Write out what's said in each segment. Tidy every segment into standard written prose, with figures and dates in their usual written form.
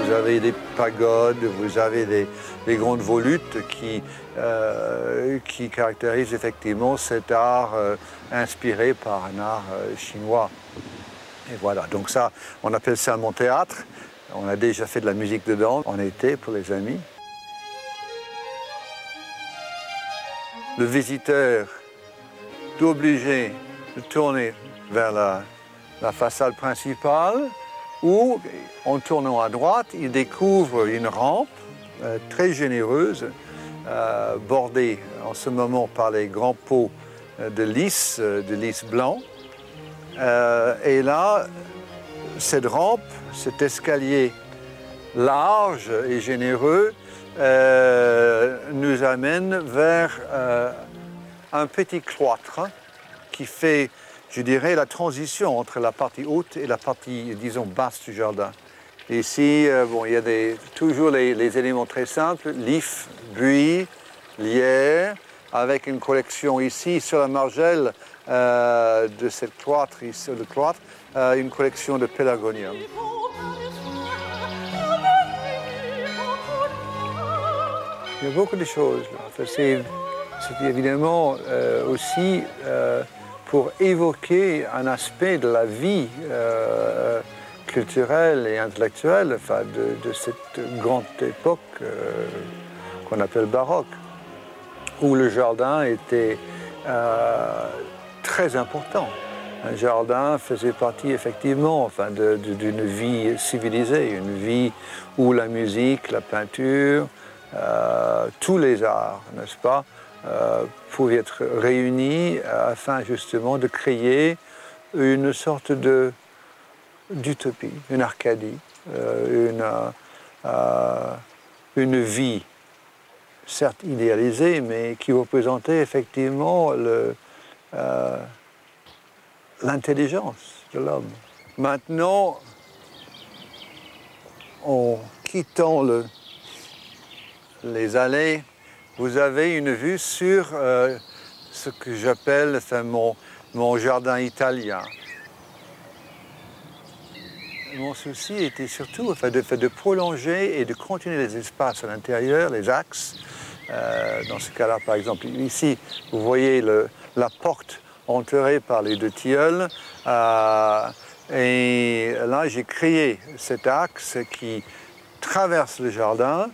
Vous avez des pagodes, vous avez des grandes volutes qui caractérisent effectivement cet art inspiré par un art chinois. Et voilà, donc ça, on appelle ça mon théâtre. On a déjà fait de la musique dedans en été pour les amis. Le visiteur est obligé de tourner vers la façade principale où, en tournant à droite, il découvre une rampe très généreuse, bordée en ce moment par les grands pots de lys blanc. Et là, cette rampe, cet escalier large et généreux nous amène vers un petit cloître qui fait, je dirais, la transition entre la partie haute et la partie, disons, basse du jardin. Ici, bon, il y a toujours les éléments très simples, l'if, buis, lierre, avec une collection ici sur la margelle de cette cloître, ici, le cloître, une collection de pélargonium. Il y a beaucoup de choses. C'est évidemment aussi pour évoquer un aspect de la vie culturelle et intellectuelle de cette grande époque qu'on appelle baroque, où le jardin était très important. Un jardin faisait partie effectivement d'une vie civilisée, une vie où la musique, la peinture, tous les arts, n'est-ce pas, pouvaient être réunis afin justement de créer une sorte d'utopie, une Arcadie, une vie, certes idéalisée, mais qui représentait effectivement l'intelligence de l'homme. Maintenant, en quittant les allées, vous avez une vue sur ce que j'appelle mon jardin italien. Mon souci était surtout de prolonger et de continuer les espaces à l'intérieur, les axes. Dans ce cas-là, par exemple, ici, vous voyez la porte entourée par les deux tilleuls. Et là, j'ai créé cet axe qui traverse le jardin.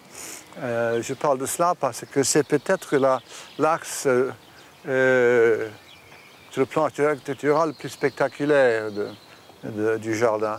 Je parle de cela parce que c'est peut-être l'axe sur le plan architectural le plus spectaculaire du jardin.